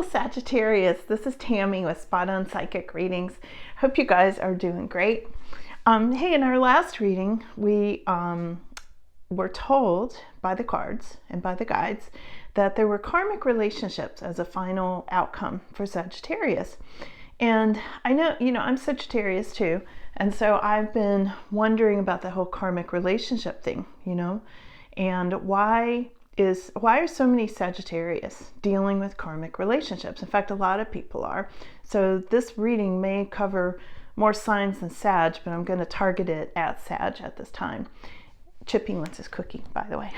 Sagittarius, this is Tammy with Spot On Psychic Readings. Hope you guys are doing great. Hey, in our last reading, we were told by the cards and by the guides that there were karmic relationships as a final outcome for Sagittarius. And I know, I'm Sagittarius too. And so I've been wondering about the whole karmic relationship thing, and why are so many Sagittarius dealing with karmic relationships? In fact, a lot of people are. So this reading may cover more signs than Sag, but I'm going to target it at Sag at this time. Chippy wants his cookie, by the way.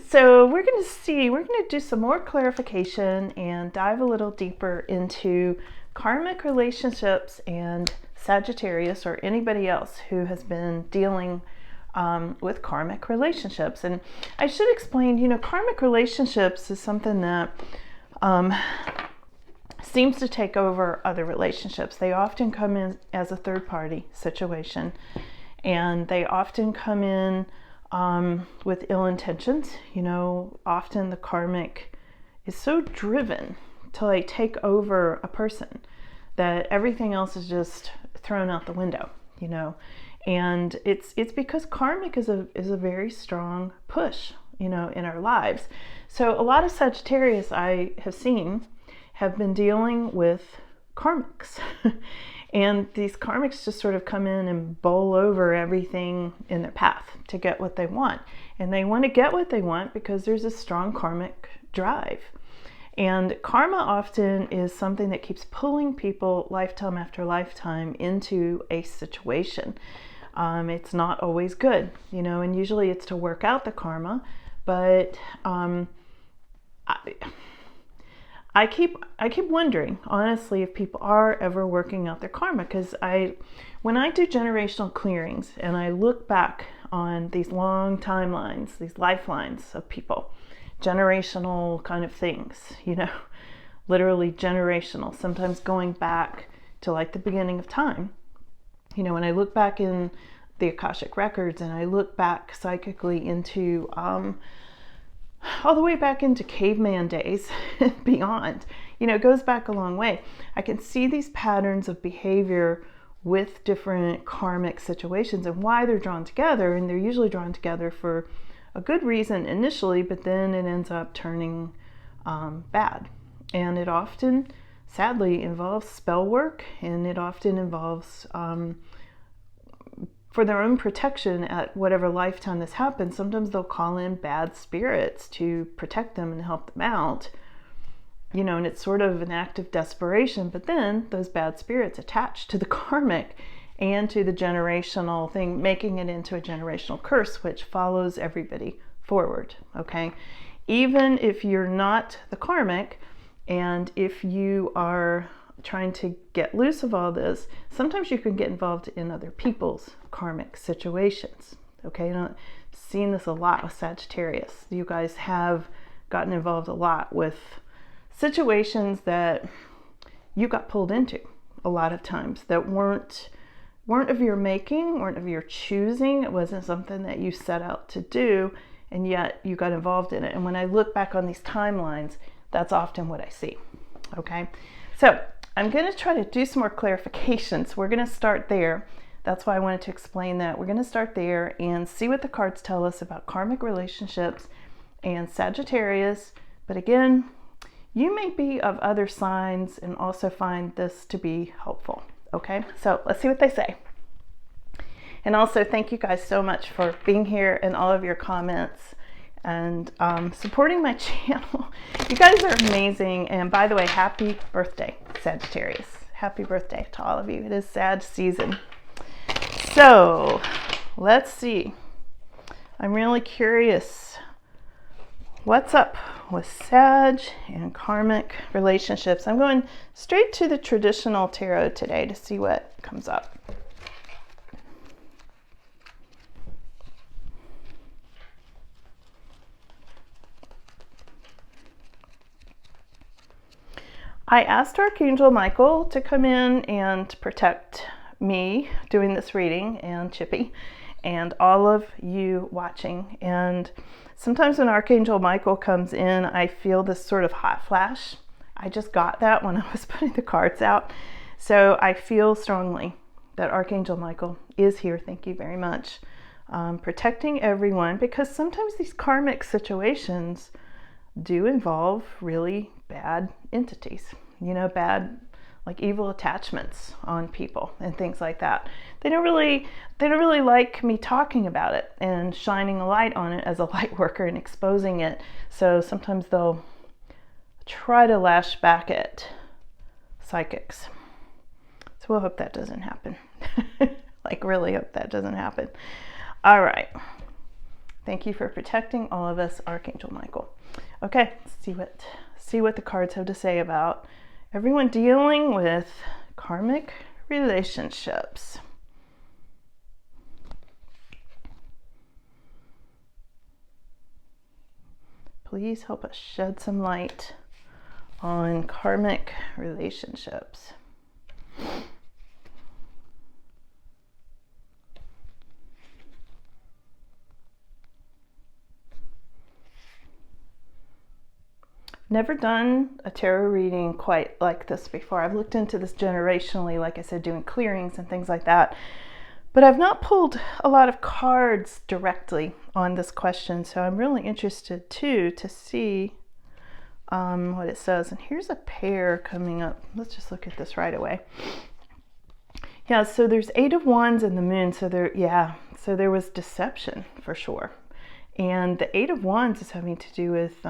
So we're going to do some more clarification and dive a little deeper into karmic relationships and Sagittarius or anybody else who has been dealing with karmic relationships. And I should explain, karmic relationships is something that seems to take over other relationships. They often come in as a third party situation, and they often come in with ill intentions. Often the karmic is so driven to take over a person that everything else is just thrown out the window, and it's because karmic is a very strong push, in our lives. So a lot of Sagittarius I have seen have been dealing with karmics and these karmics just sort of come in and bowl over everything in their path to get what they want. And they want to get what they want because there's a strong karmic drive. And karma often is something that keeps pulling people lifetime after lifetime into a situation. It's not always good, and usually it's to work out the karma, but I keep wondering, honestly, if people are ever working out their karma, because when I do generational clearings and I look back on these long timelines, these lifelines of people, generational kind of things, literally generational, sometimes going back to the beginning of time. When I look back in the Akashic records and I look back psychically into all the way back into caveman days and beyond, it goes back a long way. I can see these patterns of behavior with different karmic situations and why they're drawn together, and they're usually drawn together for a good reason initially, but then it ends up turning bad. And it often, sadly, involves spell work, and it often involves, for their own protection at whatever lifetime this happens, sometimes they'll call in bad spirits to protect them and help them out, and it's sort of an act of desperation, but then those bad spirits attach to the karmic and to the generational thing, making it into a generational curse, which follows everybody forward, okay? Even if you're not the karmic, and if you are trying to get loose of all this, sometimes you can get involved in other people's karmic situations, okay? I've seen this a lot with Sagittarius. You guys have gotten involved a lot with situations that you got pulled into a lot of times that weren't of your making, weren't of your choosing. It wasn't something that you set out to do, and yet you got involved in it. And when I look back on these timelines, that's often what I see, okay? So I'm going to try to do some more clarifications. We're going to start there. That's why I wanted to explain that. We're going to start there and see what the cards tell us about karmic relationships and Sagittarius. But again, you may be of other signs and also find this to be helpful. Okay, so let's see what they say. And also thank you guys so much for being here and all of your comments and supporting my channel. You guys are amazing. And by the way, happy birthday, Sagittarius. Happy birthday to all of you. It is Sag season. So let's see. I'm really curious. What's up with Sag and karmic relationships? I'm going straight to the traditional tarot today to see what comes up. I asked Archangel Michael to come in and protect me doing this reading, and Chippy, and all of you watching. And sometimes when Archangel Michael comes in, I feel this sort of hot flash I just got that when I was putting the cards out. So I feel strongly that Archangel Michael is here. Thank you very much. Protecting everyone, because sometimes these karmic situations do involve really bad entities, bad, like evil attachments on people and things like that. They don't really like me talking about it and shining a light on it as a light worker and exposing it. So sometimes they'll try to lash back at psychics. So we'll hope that doesn't happen. Like, really hope that doesn't happen. All right. Thank you for protecting all of us, Archangel Michael. Okay, let's see what the cards have to say about everyone dealing with karmic relationships. Please help us shed some light on karmic relationships. Never done a tarot reading quite like this before. I've looked into this generationally, like I said, doing clearings and things like that. But I've not pulled a lot of cards directly on this question. So I'm really interested too to see what it says. And here's a pair coming up. Let's just look at this right away. Yeah, so there's 8 of Wands and the Moon. So there was deception for sure. And the 8 of Wands is having to do with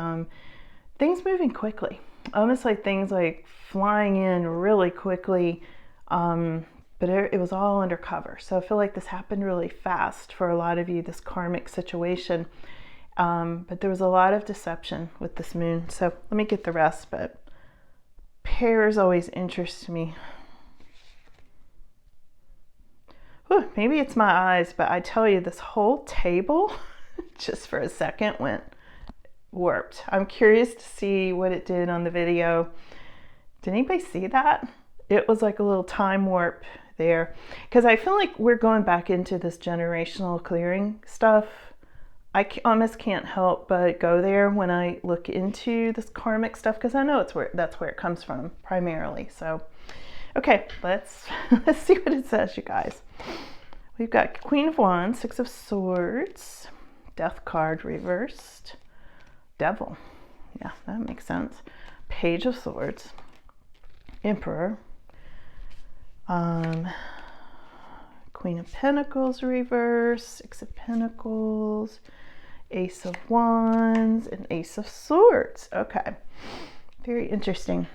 things moving quickly, almost like things like flying in really quickly, but it was all undercover. So I feel like this happened really fast for a lot of you, this karmic situation, but there was a lot of deception with this moon. So let me get the rest, but pairs always interest me. Whew, maybe it's my eyes, but I tell you, this whole table just for a second went warped. I'm curious to see what it did on the video. Did anybody see that? It was like a little time warp there, because I feel like we're going back into this generational clearing stuff. I almost can't help but go there when I look into this karmic stuff, because I know that's where it comes from primarily. So okay, let's see what it says, you guys. We've got Queen of Wands, 6 of Swords, Death card reversed, Devil, yeah, that makes sense, Page of Swords, Emperor, Queen of Pentacles reversed, 6 of Pentacles, Ace of Wands, and Ace of Swords. Okay, very interesting.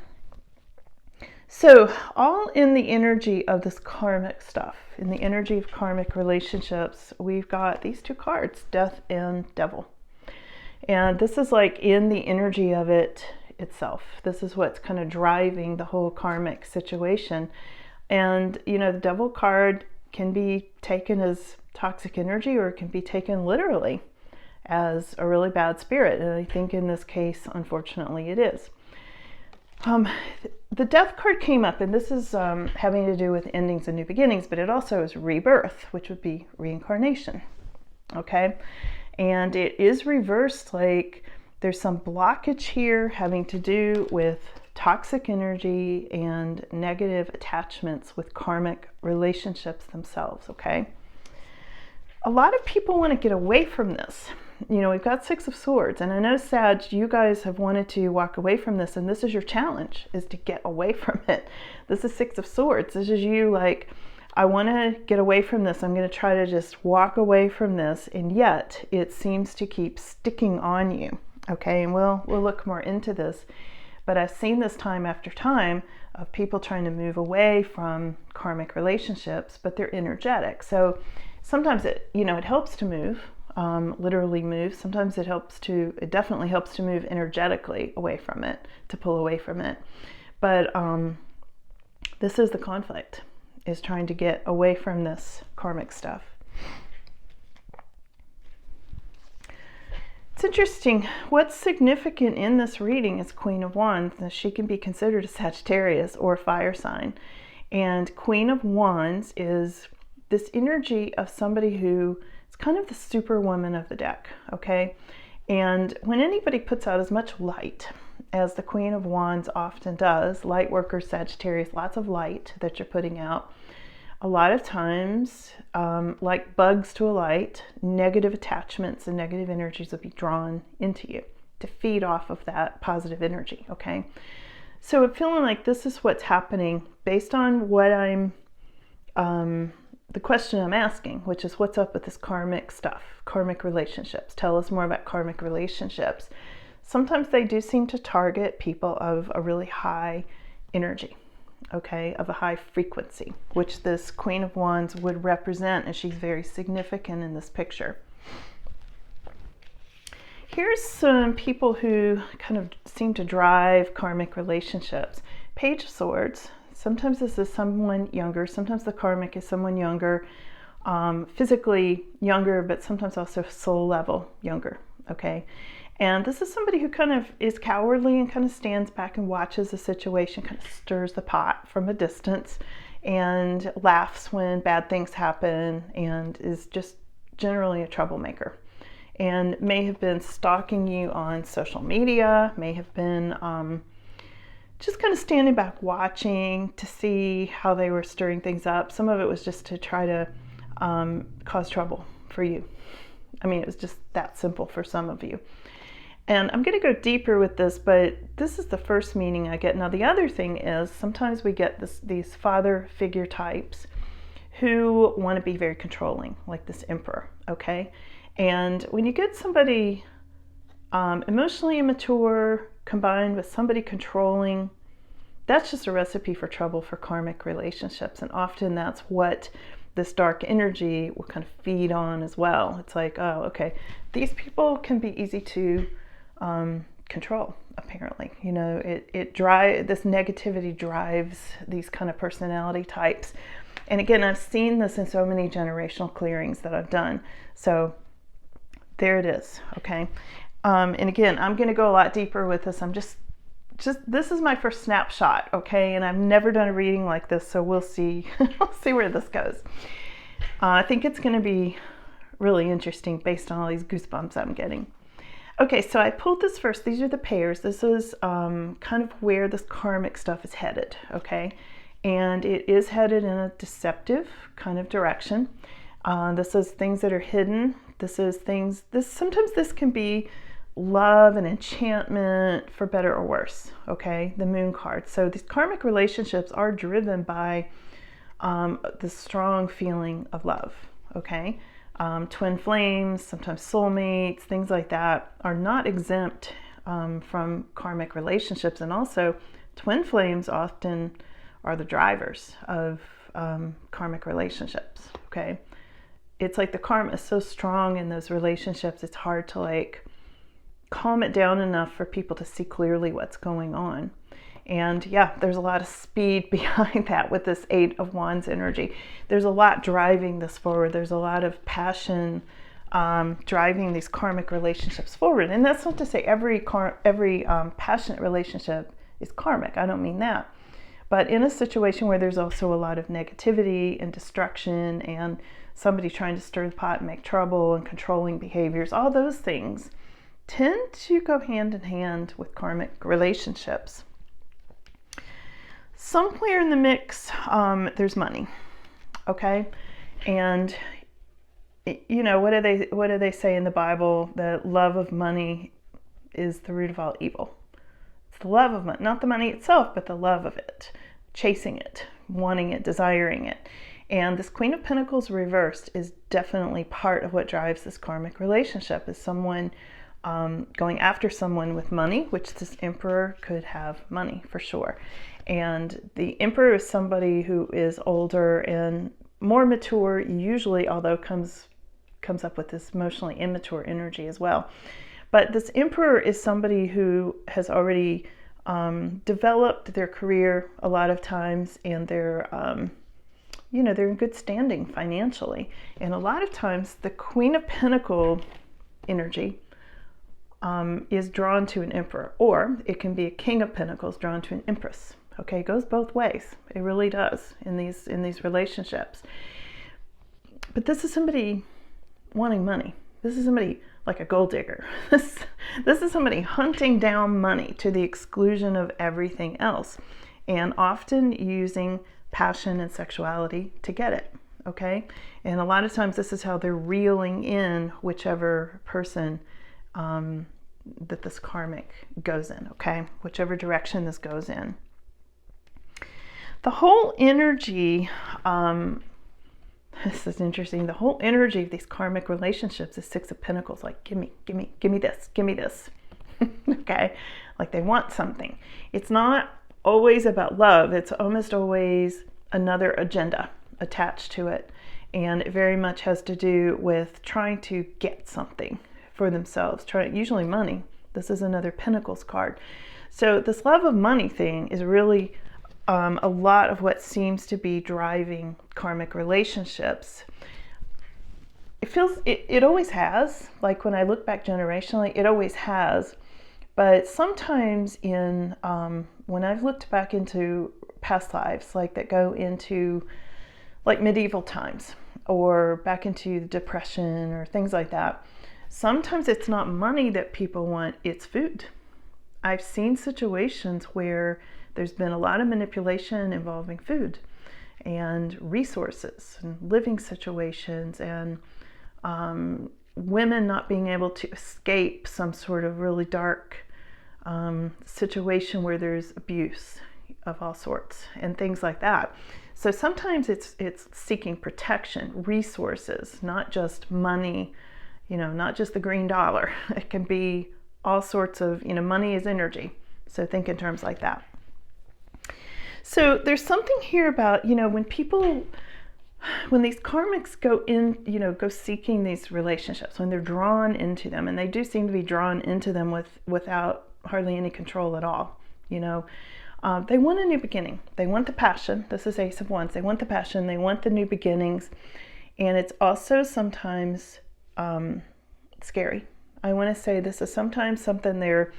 So all in the energy of this karmic stuff, in the energy of karmic relationships, we've got these 2 cards, Death and Devil. And this is like in the energy of it itself. This is what's kind of driving the whole karmic situation. And, the Devil card can be taken as toxic energy, or it can be taken literally as a really bad spirit. And I think in this case, unfortunately, it is. The Death card came up, and this is having to do with endings and new beginnings, but it also is rebirth, which would be reincarnation. Okay? And it is reversed, like there's some blockage here having to do with toxic energy and negative attachments with karmic relationships themselves, okay? A lot of people want to get away from this. We've got 6 of Swords, and I know, Sag, you guys have wanted to walk away from this, and this is your challenge, is to get away from it. This is 6 of Swords. This is you like, I want to get away from this. I'm going to try to just walk away from this, and yet it seems to keep sticking on you. Okay, and we'll look more into this. But I've seen this time after time of people trying to move away from karmic relationships, but they're energetic. So sometimes it helps to move, literally move. Sometimes it definitely helps to move energetically away from it, to pull away from it. But this is the conflict, is trying to get away from this karmic stuff. It's interesting. What's significant in this reading is Queen of Wands. Now, she can be considered a Sagittarius or a fire sign. And Queen of Wands is this energy of somebody who is kind of the superwoman of the deck, okay? And when anybody puts out as much light as the Queen of Wands often does, light worker Sagittarius, lots of light that you're putting out. A lot of times, like bugs to a light, negative attachments and negative energies will be drawn into you to feed off of that positive energy, okay? So I'm feeling like this is what's happening based on what the question I'm asking, which is what's up with this karmic stuff, karmic relationships. Tell us more about karmic relationships. Sometimes they do seem to target people of a really high energy, okay, of a high frequency, which this Queen of Wands would represent, and she's very significant in this picture. Here's some people who kind of seem to drive karmic relationships. Page of Swords. Sometimes this is someone younger. Sometimes the karmic is someone younger, physically younger, but sometimes also soul level younger, okay? And this is somebody who kind of is cowardly and kind of stands back and watches the situation, kind of stirs the pot from a distance and laughs when bad things happen, and is just generally a troublemaker. And may have been stalking you on social media, may have been just kind of standing back watching to see how they were stirring things up. Some of it was just to try to cause trouble for you. I mean, it was just that simple for some of you. And I'm going to go deeper with this, but this is the first meaning I get. Now, the other thing is sometimes we get these father figure types who want to be very controlling, like this emperor, okay? And when you get somebody emotionally immature combined with somebody controlling, that's just a recipe for trouble for karmic relationships. And often that's what this dark energy will kind of feed on as well. It's like, oh, okay, these people can be easy to control, apparently. You know, this negativity drives these kind of personality types. And again, I've seen this in so many generational clearings that I've done. So there it is, okay? And again, I'm going to go a lot deeper with this. I'm just this is my first snapshot, okay? And I've never done a reading like this, so we'll see. We'll see where this goes. I think it's going to be really interesting based on all these goosebumps I'm getting. Okay, so I pulled this first. These are the pairs. This is kind of where this karmic stuff is headed, okay? And it is headed in a deceptive kind of direction. This is things that are hidden. This is things, sometimes this can be love and enchantment, for better or worse, okay? The Moon card. So these karmic relationships are driven by the strong feeling of love, okay? Twin flames, sometimes soulmates, things like that are not exempt from karmic relationships. And also twin flames often are the drivers of karmic relationships, okay? It's like the karma is so strong in those relationships, it's hard to like calm it down enough for people to see clearly what's going on. And yeah, there's a lot of speed behind that with this Eight of Wands energy. There's a lot driving this forward. There's a lot of passion driving these karmic relationships forward. And that's not to say every passionate relationship is karmic. I don't mean that. But in a situation where there's also a lot of negativity and destruction and somebody trying to stir the pot and make trouble and controlling behaviors, all those things tend to go hand in hand with karmic relationships. Somewhere in the mix, there's money, okay? And you know, what do they say in the Bible? The love of money is the root of all evil. It's the love of money, not the money itself, but the love of it, chasing it, wanting it, desiring it. And this Queen of Pentacles reversed is definitely part of what drives this karmic relationship, is someone going after someone with money, which this Emperor could have money for sure. And the Emperor is somebody who is older and more mature, usually, although comes up with this emotionally immature energy as well. But this Emperor is somebody who has already developed their career a lot of times, and they're in good standing financially. And a lot of times the Queen of Pentacles energy is drawn to an Emperor, or it can be a King of Pentacles drawn to an Empress. Okay, it goes both ways. It really does in these relationships. But this is somebody wanting money. This is somebody like a gold digger. This is somebody hunting down money to the exclusion of everything else, and often using passion and sexuality to get it, okay? And a lot of times this is how they're reeling in whichever person that this karmic goes in, okay? Whichever direction this goes in. The whole energy, this is interesting, the whole energy of these karmic relationships is Six of Pentacles, like give me this, okay? Like they want something. It's not always about love. It's almost always another agenda attached to it. And it very much has to do with trying to get something for themselves, usually money. This is another Pentacles card. So this love of money thing is really a lot of what seems to be driving karmic relationships. It always has, like when I look back generationally, it always has. But sometimes when I've looked back into past lives, like that go into like medieval times or back into the Depression or things like that, sometimes it's not money that people want, it's food. I've seen situations where there's been a lot of manipulation involving food and resources and living situations, and women not being able to escape some sort of really dark situation where there's abuse of all sorts and things like that. So sometimes it's seeking protection, resources, not just money, not just the green dollar. It can be all sorts of, money is energy. So think in terms like that. So there's something here about, when these karmics go in, go seeking these relationships, when they're drawn into them, and they do seem to be drawn into them without hardly any control at all, they want a new beginning. They want the passion. This is Ace of Wands. They want the passion. They want the new beginnings. And it's also sometimes scary. I want to say this is sometimes something they're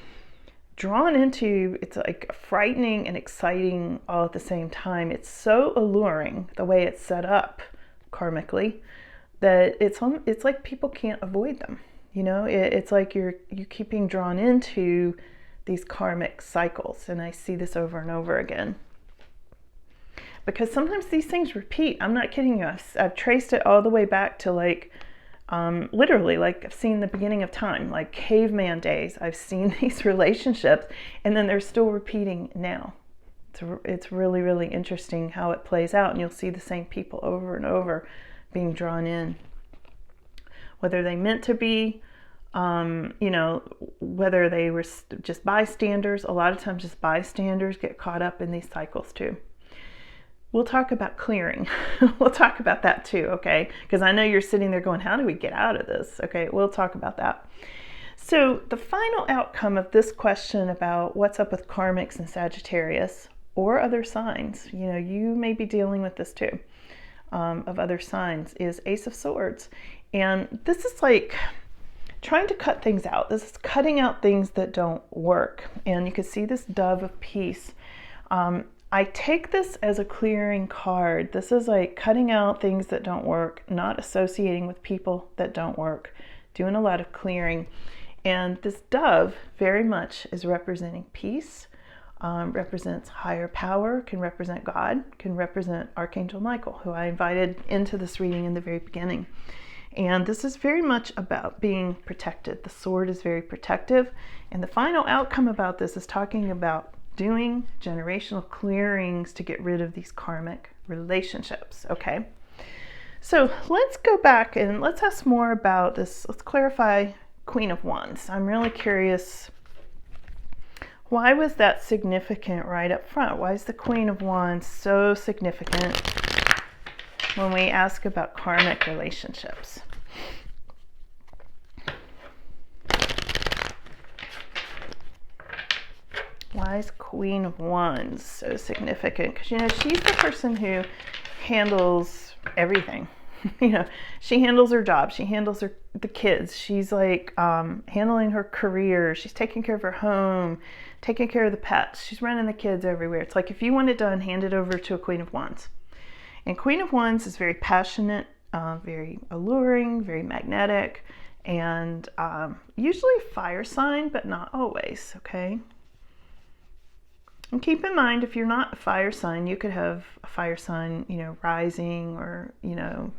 drawn into. It's like frightening and exciting all at the same time. It's so alluring the way it's set up karmically that it's like people can't avoid them. It's like you keep being drawn into these karmic cycles, and I see this over and over again because sometimes these things repeat. I'm not kidding you. I've traced it all the way back to literally, like I've seen the beginning of time, like caveman days. I've seen these relationships, and then they're still repeating now. It's really, really interesting how it plays out, and you'll see the same people over and over being drawn in, whether they meant to be, whether they were just bystanders. A lot of times just bystanders get caught up in these cycles too. We'll talk about clearing. We'll talk about that too, okay? Because I know you're sitting there going, how do we get out of this? Okay, we'll talk about that. So the final outcome of this question about what's up with karmics and Sagittarius or other signs, you may be dealing with this too, of other signs, is Ace of Swords. And this is like trying to cut things out. This is cutting out things that don't work. And you can see this Dove of Peace. I take this as a clearing card. This is like cutting out things that don't work, not associating with people that don't work, doing a lot of clearing. And this dove very much is representing peace, represents higher power, can represent God, can represent Archangel Michael, who I invited into this reading in the very beginning. And this is very much about being protected. The sword is very protective. And the final outcome about this is talking about doing generational clearings to get rid of these karmic relationships, okay? So let's go back and let's ask more about this. Let's clarify Queen of Wands. I'm really curious, why was that significant right up front? Why is the Queen of Wands so significant when we ask about karmic relationships? Why is Queen of Wands so significant? Because, she's the person who handles everything. She handles her job. She handles the kids. She's like handling her career. She's taking care of her home, taking care of the pets. She's running the kids everywhere. It's like if you want it done, hand it over to a Queen of Wands. And Queen of Wands is very passionate, very alluring, very magnetic. and usually fire sign, but not always, okay? And keep in mind, if you're not a fire sign, you could have a fire sign, you know, rising, or, you know,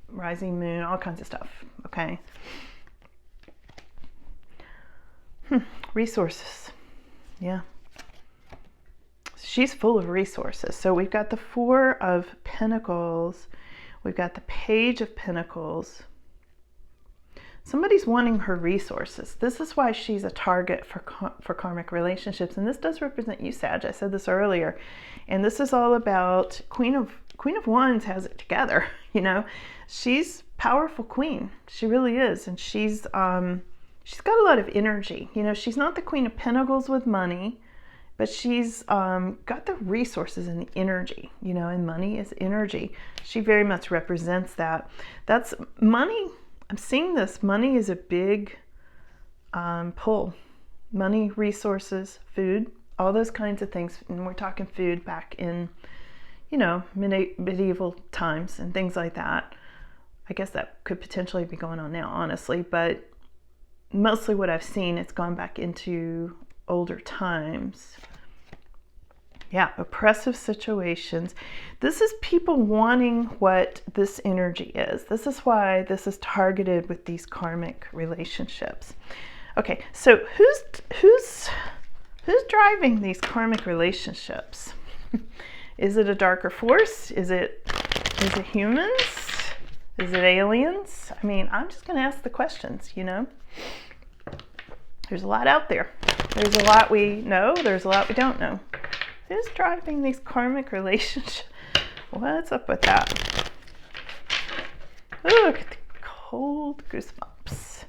rising moon, all kinds of stuff, okay? Resources. Yeah. She's full of resources. So we've got the Four of Pentacles. We've got the Page of Pentacles. Somebody's wanting her resources. This is why she's a target for karmic relationships. And this does represent you, Sag. I said this earlier. And this is all about Queen of Wands has it together. You know, she's powerful queen. She really is. And she's got a lot of energy. You know, she's not the Queen of Pentacles with money, but she's got the resources and the energy, you know, and money is energy. She very much represents that. That's money. I'm seeing this. Money is a big pull. Money, resources, food, all those kinds of things. And we're talking food back in, you know, medieval times and things like that. I guess that could potentially be going on now, honestly. But mostly what I've seen, it's gone back into older times. Yeah, oppressive situations. This is people wanting what this energy is. This is why this is targeted with these karmic relationships. Okay, so who's driving these karmic relationships? Is it a darker force? Is it humans? Is it aliens? I mean, I'm just going to ask the questions, you know. There's a lot out there. There's a lot we know. There's a lot we don't know. Who's driving these karmic relationships? What's up with that? Oh, look at the cold goosebumps.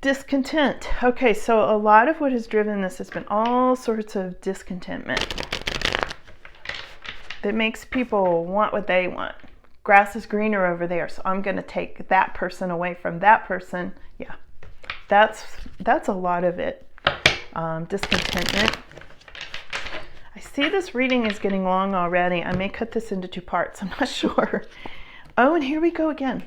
Discontent. Okay, so a lot of what has driven this has been all sorts of discontentment that makes people want what they want. Grass is greener over there, so I'm going to take that person away from that person. Yeah, that's a lot of it. Discontentment. I see this reading is getting long already. I may cut this into 2 parts. I'm not sure. Oh, and here we go again.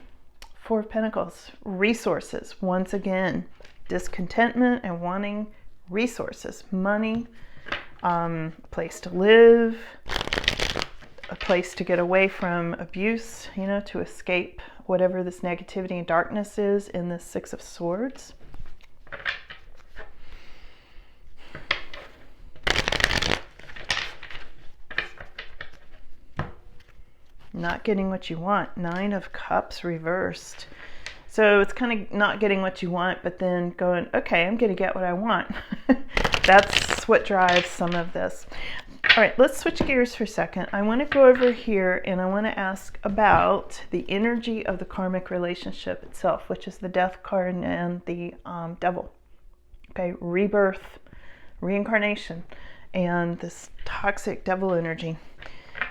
Four of Pentacles. Resources. Once again, discontentment and wanting resources. Money, place to live, a place to get away from abuse, you know, to escape whatever this negativity and darkness is in this Six of Swords. Not getting what you want. Nine of Cups reversed. So it's kind of not getting what you want, but then going, okay, I'm going to get what I want. That's what drives some of this. All right, let's switch gears for a second. I want to go over here and I want to ask about the energy of the karmic relationship itself, which is the Death card and the Devil. Okay, rebirth, reincarnation, and this toxic devil energy.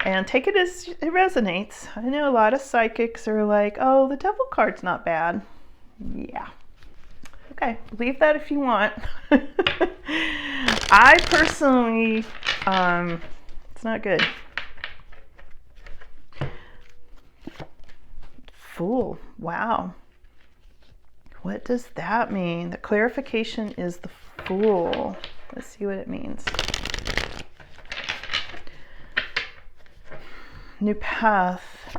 And take it as it resonates. I know a lot of psychics are like, oh, the Devil card's not bad. Yeah. Okay, believe that if you want. I personally, it's not good. Fool. Wow. What does that mean? The clarification is the Fool. Let's see what it means. New path,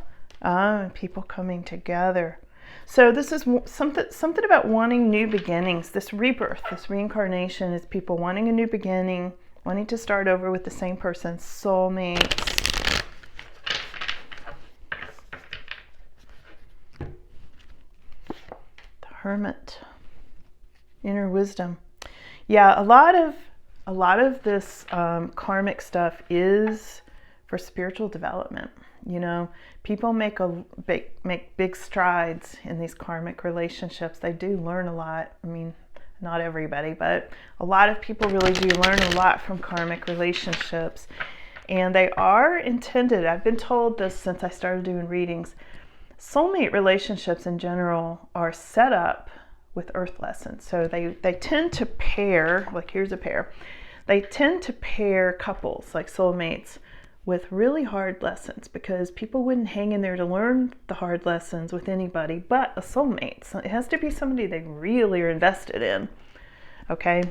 people coming together. So this is something about wanting new beginnings. This rebirth, this reincarnation is people wanting a new beginning, wanting to start over with the same person, soulmates. The Hermit, inner wisdom. Yeah, a lot of this karmic stuff is for spiritual development. You know, people make big strides in these karmic relationships. They do learn a lot. I mean, not everybody, but a lot of people really do learn a lot from karmic relationships. And they are intended, I've been told this since I started doing readings, soulmate relationships in general are set up with earth lessons. So they tend to pair, like here's a pair. They tend to pair couples, like soulmates, with really hard lessons, because people wouldn't hang in there to learn the hard lessons with anybody but a soulmate. So it has to be somebody they really are invested in, okay?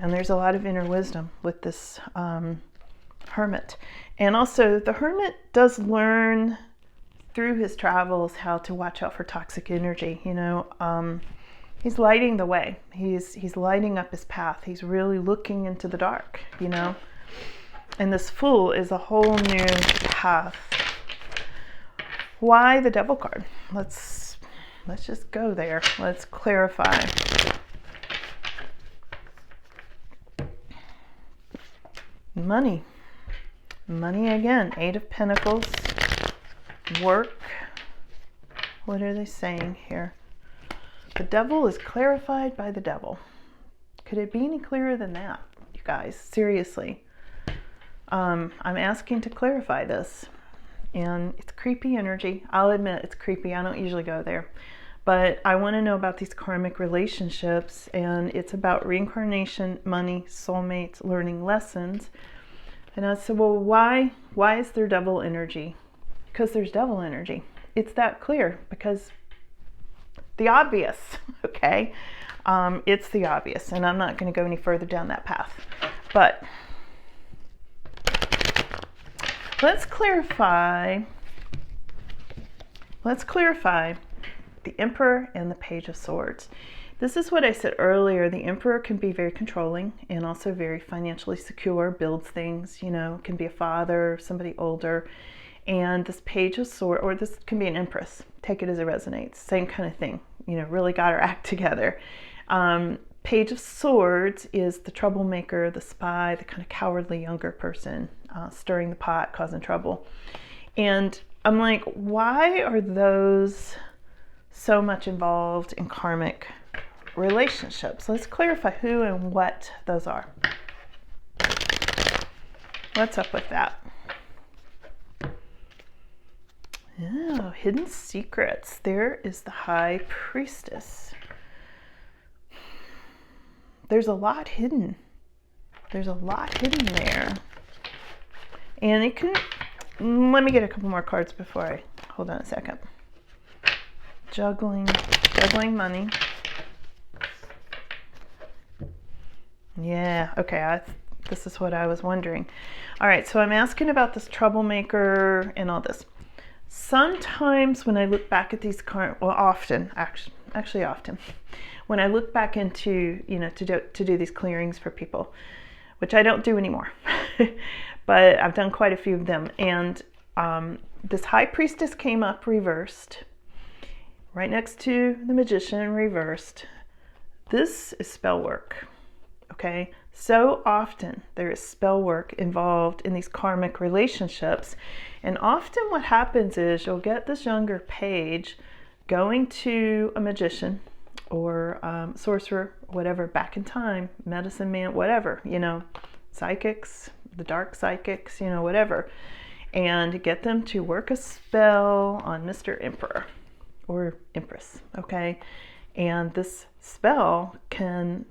And there's a lot of inner wisdom with this hermit. And also the hermit does learn through his travels how to watch out for toxic energy, you know. He's lighting the way. He's lighting up his path. He's really looking into the dark, you know. And this Fool is a whole new path. Why the Devil card? Let's just go there. Let's clarify. Money. Money again. 8 of Pentacles. Work. What are they saying here? The Devil is clarified by the Devil. Could it be any clearer than that, you guys? Seriously. I'm asking to clarify this. And it's creepy energy. I'll admit it's creepy. I don't usually go there. But I want to know about these karmic relationships. And it's about reincarnation, money, soulmates, learning lessons. And I said, well, why is there devil energy? Because there's devil energy. It's that clear. Because the obvious, okay? It's the obvious. And I'm not going to go any further down that path. But let's clarify the Emperor and the Page of Swords. This is what I said earlier. The Emperor can be very controlling and also very financially secure, builds things, you know, can be a father, somebody older. And this Page of Swords, or this can be an Empress, take it as it resonates, same kind of thing, you know, really got her act together. Page of Swords is the troublemaker, the spy, the kind of cowardly younger person, stirring the pot, causing trouble. And I'm like, why are those so much involved in karmic relationships? Let's clarify who and what those are. What's up with that? Oh, hidden secrets. There is the High Priestess. There's a lot hidden. There's a lot hidden there. And it can, let me get a couple more cards before I, hold on a second. Juggling money. Yeah, okay, this is what I was wondering. All right, so I'm asking about this troublemaker and all this. Sometimes when I look back at these cards, well, often, actually often, when I look back into, you know, to do these clearings for people, which I don't do anymore, but I've done quite a few of them. And this High Priestess came up reversed, right next to the Magician reversed. This is spell work, okay? So often there is spell work involved in these karmic relationships. And often what happens is you'll get this younger page going to a magician or sorcerer, whatever, back in time, medicine man, whatever, you know, psychics, the dark psychics, you know, whatever, and get them to work a spell on Mr. Emperor or Empress, okay? And this spell can,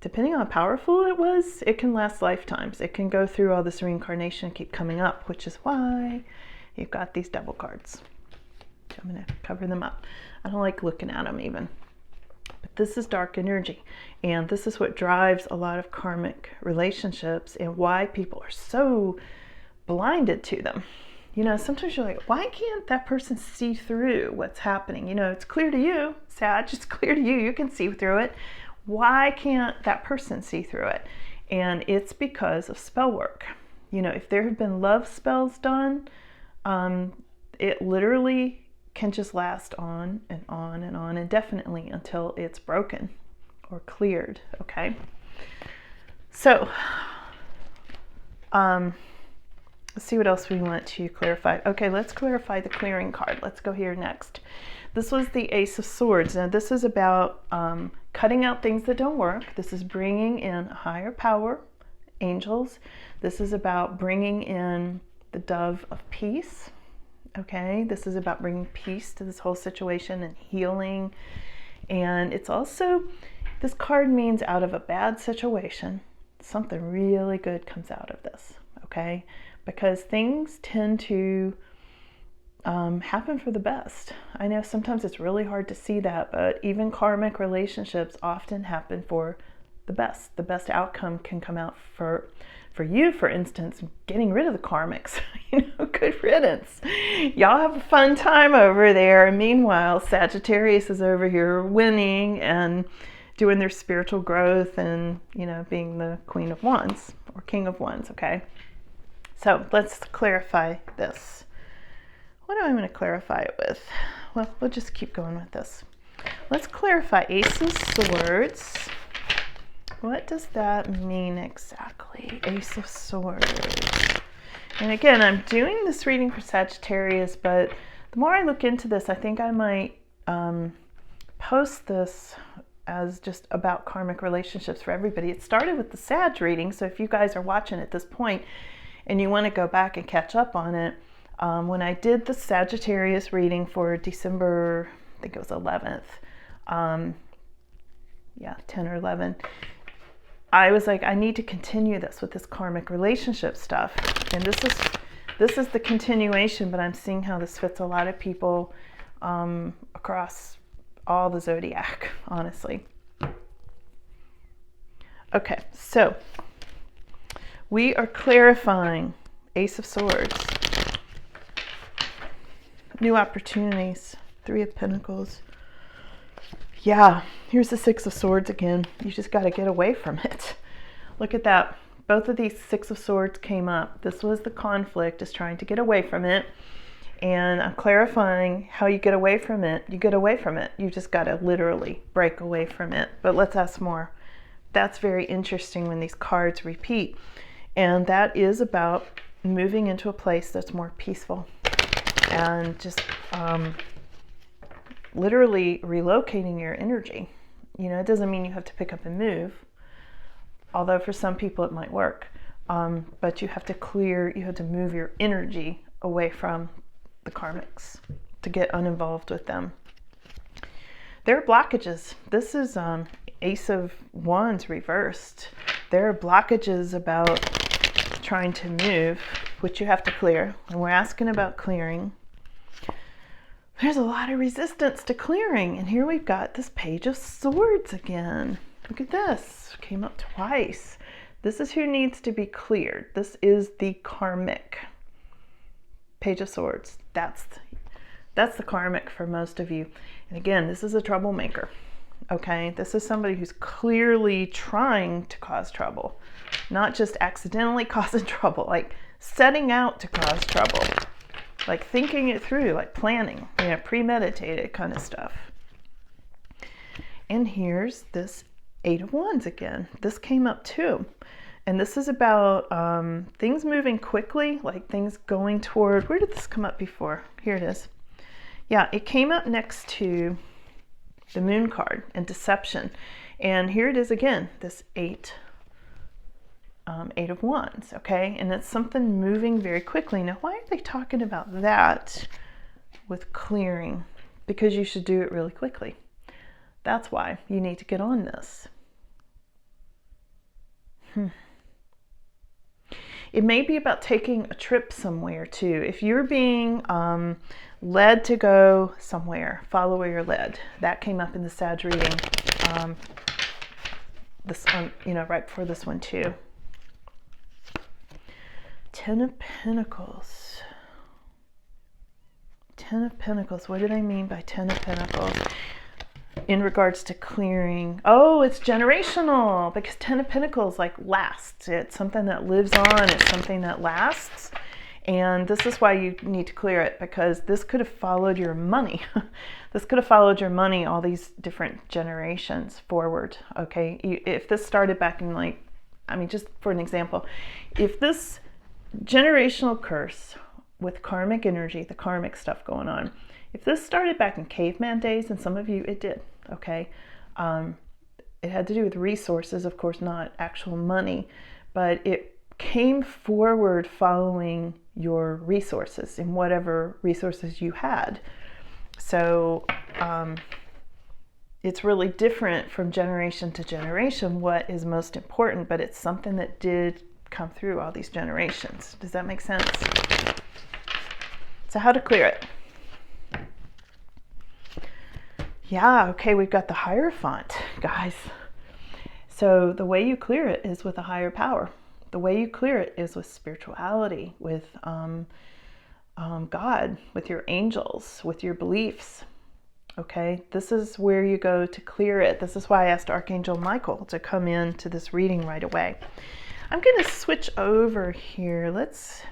depending on how powerful it was, it can last lifetimes. It can go through all this reincarnation and keep coming up, which is why you've got these devil cards. So I'm going to cover them up. I don't like looking at them even. But this is dark energy. And this is what drives a lot of karmic relationships and why people are so blinded to them. You know, sometimes you're like, why can't that person see through what's happening? You know, it's clear to you, Sag, it's clear to you, you can see through it. Why can't that person see through it? And it's because of spell work. You know, if there have been love spells done, it literally can just last on and on and on indefinitely until it's broken or cleared, okay? So, let's see what else we want to clarify. Okay, let's clarify the clearing card. Let's go here next. This was the Ace of Swords. Now, this is about cutting out things that don't work. This is bringing in a higher power, angels. This is about bringing in the dove of peace. Okay, this is about bringing peace to this whole situation and healing. And it's also, this card means out of a bad situation, something really good comes out of this, okay? Because things tend to happen for the best. I know sometimes it's really hard to see that, but even karmic relationships often happen for the best. The best outcome can come out for you, for instance, getting rid of the karmics. Good riddance. Y'all have a fun time over there. And meanwhile, Sagittarius is over here winning and doing their spiritual growth and, being the Queen of Wands or King of Wands, okay? So let's clarify this. What am I going to clarify it with? Well, we'll just keep going with this. Let's clarify Ace of Swords. What does that mean exactly? Ace of Swords. And again, I'm doing this reading for Sagittarius, but the more I look into this, I think I might post this as just about karmic relationships for everybody. It started with the Sag reading, so if you guys are watching at this point and you want to go back and catch up on it, when I did the Sagittarius reading for December, I think it was 11th, 10 or 11, I was like, I need to continue this with this karmic relationship stuff. And this is the continuation, but I'm seeing how this fits a lot of people across all the zodiac, honestly. Okay, so we are clarifying Ace of Swords. New opportunities, Three of Pentacles. Yeah, here's the Six of Swords again. You just got to get away from it. Look at that. Both of these Six of Swords came up. This was the conflict, is trying to get away from it. And I'm clarifying how you get away from it. You get away from it. You just got to literally break away from it. But let's ask more. That's very interesting when these cards repeat. And that is about moving into a place that's more peaceful. And just literally relocating your energy. It doesn't mean you have to pick up and move, although for some people it might work. But you have to move your energy away from the karmics to get uninvolved with them. There are blockages. This is Ace of Wands reversed. There are blockages about trying to move, which you have to clear. And we're asking about clearing. There's a lot of resistance to clearing. And here we've got this Page of Swords again. Look at this. Came up twice. This is who needs to be cleared. This is the karmic. Page of Swords. That's the karmic for most of you. And again, this is a troublemaker. Okay? This is somebody who's clearly trying to cause trouble. Not just accidentally causing trouble. Like setting out to cause trouble. Like thinking it through, like planning, premeditated kind of stuff. And here's this Eight of Wands again. This came up too. And this is about things moving quickly, like things going toward, where did this come up before? Here it is. Yeah, it came up next to the Moon card and deception. And here it is again, this Eight of Wands, okay? And it's something moving very quickly. Now, why are they talking about that with clearing? Because you should do it really quickly. That's why you need to get on this. It may be about taking a trip somewhere too. If you're being led to go somewhere, follow where you're led. That came up in the Sag reading. This one, right before this one too. Ten of Pentacles. Ten of Pentacles. What do they mean by Ten of Pentacles? In regards to clearing. Oh, it's generational, because Ten of Pentacles lasts. It's something that lives on. It's something that lasts. And this is why you need to clear it, because this could have followed your money. This could have followed your money all these different generations forward. Okay. If this started back in just for an example, if this generational curse with karmic energy, the karmic stuff going on, if this started back in caveman days, and some of you it did, okay, it had to do with resources, of course, not actual money, but it came forward following your resources and whatever resources you had. So it's really different from generation to generation what is most important, but it's something that did come through all these generations. Does that make sense? So how to clear it? Yeah, okay, we've got the Hierophant, guys. So the way you clear it is with a higher power. The way you clear it is with spirituality, with God, with your angels, with your beliefs. Okay, this is where you go to clear it. This is why I asked Archangel Michael to come into this reading right away. I'm going to switch over here. Let's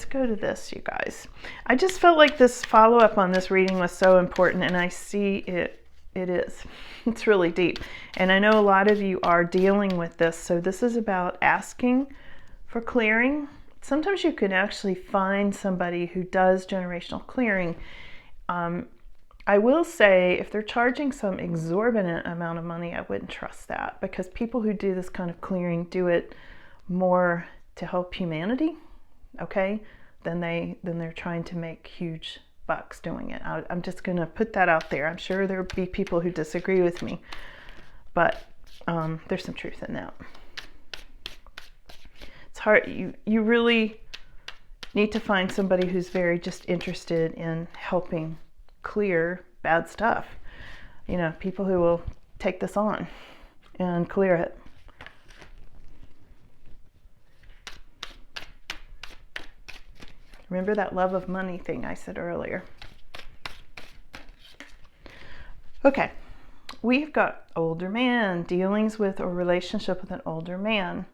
go to this, you guys. I just felt like this follow-up on this reading was so important, and I see it is. It's really deep. And I know a lot of you are dealing with this, so this is about asking for clearing. Sometimes you can actually find somebody who does generational clearing. I will say, if they're charging some exorbitant amount of money, I wouldn't trust that, because people who do this kind of clearing do it more to help humanity, okay, then they're trying to make huge bucks doing it. I'm just going to put that out there. I'm sure there'll be people who disagree with me, but there's some truth in that. It's hard. You really need to find somebody who's very just interested in helping clear bad stuff. You know, people who will take this on and clear it. Remember that love of money thing I said earlier. Okay, we've got older man, dealings with or relationship with an older man.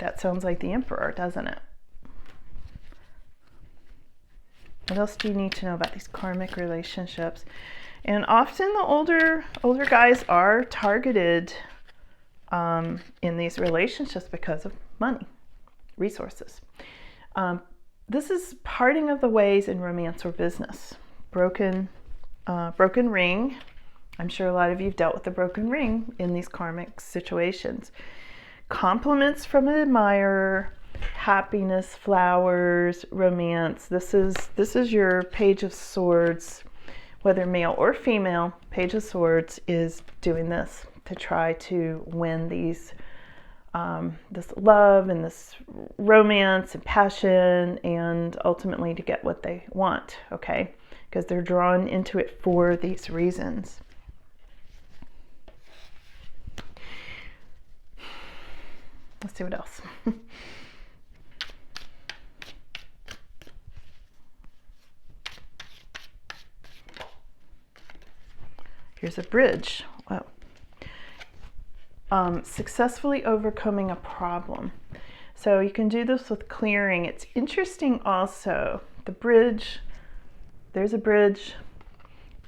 That sounds like the Emperor, doesn't it? What else do you need to know about these karmic relationships? And often the older guys are targeted in these relationships because of money, resources. This is parting of the ways in romance or business. Broken ring. I'm sure a lot of you have dealt with the broken ring in these karmic situations. Compliments from an admirer, happiness, flowers, romance. This is your Page of Swords, whether male or female. Page of Swords is doing this to try to win these this love and this romance and passion, and ultimately to get what they want, okay? Because they're drawn into it for these reasons. Let's see what else. Here's a bridge. Wow. Successfully overcoming a problem. So you can do this with clearing. It's interesting also, the bridge, there's a bridge,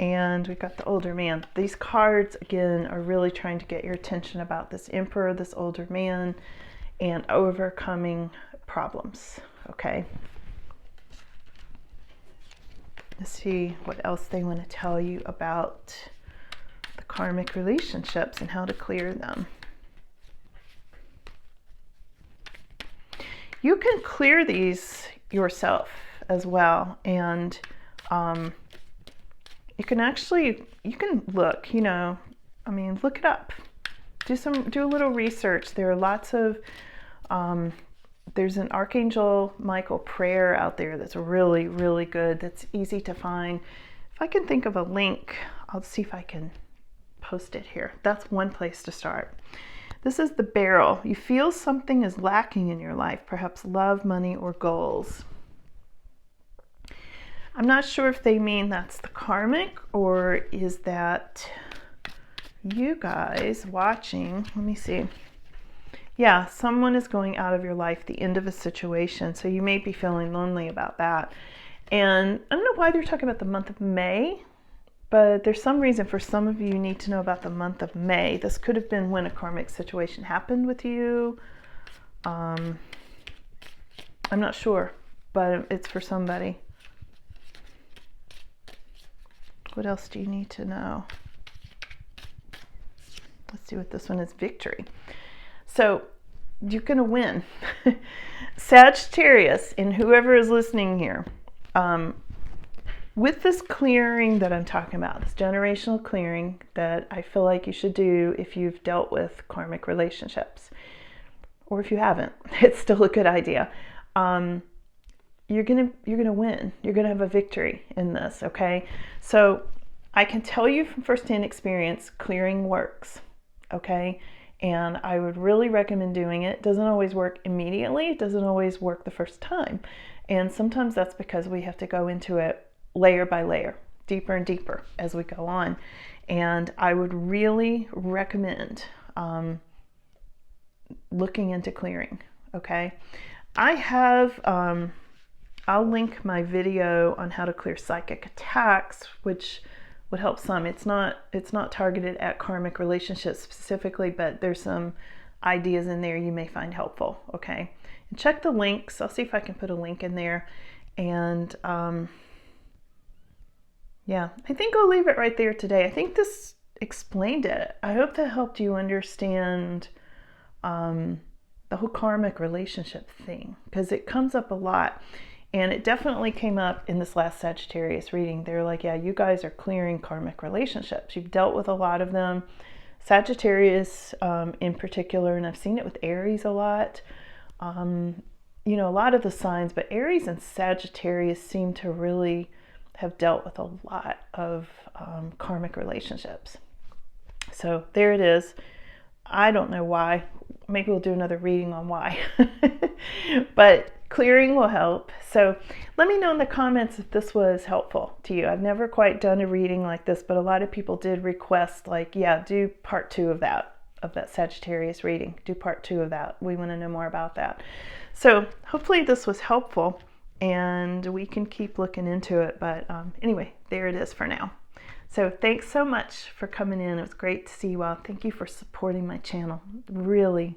and we've got the older man. These cards, again, are really trying to get your attention about this Emperor, this older man, and overcoming problems, okay? Let's see what else they want to tell you about the karmic relationships and how to clear them. You can clear these yourself as well, and you can look, look it up. Do a little research. There are lots of there's an Archangel Michael prayer out there that's really, really good, that's easy to find. If I can think of a link, I'll see if I can post it here. That's one place to start. This is the barrel. You feel something is lacking in your life, perhaps love, money, or goals. I'm not sure if they mean that's the karmic, or is that you guys watching. Let me see. Yeah, someone is going out of your life, the end of a situation. So you may be feeling lonely about that. And I don't know why they're talking about the month of May, but there's some reason for some of you need to know about the month of May. This could have been when a karmic situation happened with you. I'm not sure, but it's for somebody. What else do you need to know? Let's see what this one is. Victory. So you're going to win. Sagittarius, and whoever is listening here, with this clearing that I'm talking about, this generational clearing that I feel like you should do if you've dealt with karmic relationships, or if you haven't, it's still a good idea. You're gonna win. You're gonna have a victory in this, okay? So I can tell you from firsthand experience, clearing works, okay? And I would really recommend doing it. It doesn't always work immediately. It doesn't always work the first time. And sometimes that's because we have to go into it layer by layer, deeper and deeper as we go on. And I would really recommend looking into clearing, okay? I have, I'll link my video on how to clear psychic attacks, which would help some. It's not targeted at karmic relationships specifically, but there's some ideas in there you may find helpful, okay? And check the links. I'll see if I can put a link in there. And yeah, I think I'll leave it right there today. I think this explained it. I hope that helped you understand the whole karmic relationship thing, because it comes up a lot. And it definitely came up in this last Sagittarius reading. They're like, yeah, you guys are clearing karmic relationships. You've dealt with a lot of them. Sagittarius in particular, and I've seen it with Aries a lot. You know, a lot of the signs, but Aries and Sagittarius seem to really have dealt with a lot of karmic relationships. So there it is. I don't know why. Maybe we'll do another reading on why. But clearing will help. So let me know in the comments if this was helpful to you. I've never quite done a reading like this, but a lot of people did request, like, yeah, do part 2 of that Sagittarius reading. Do part 2 of that. We want to know more about that. So hopefully this was helpful and we can keep looking into it. But anyway, there it is for now. So thanks so much for coming in. It was great to see you all. Thank you for supporting my channel. Really,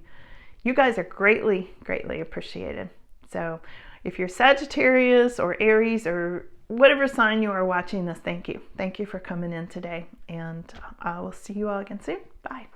you guys are greatly, greatly appreciated. So if you're Sagittarius or Aries or whatever sign you are watching this, thank you. Thank you for coming in today. And I will see you all again soon. Bye.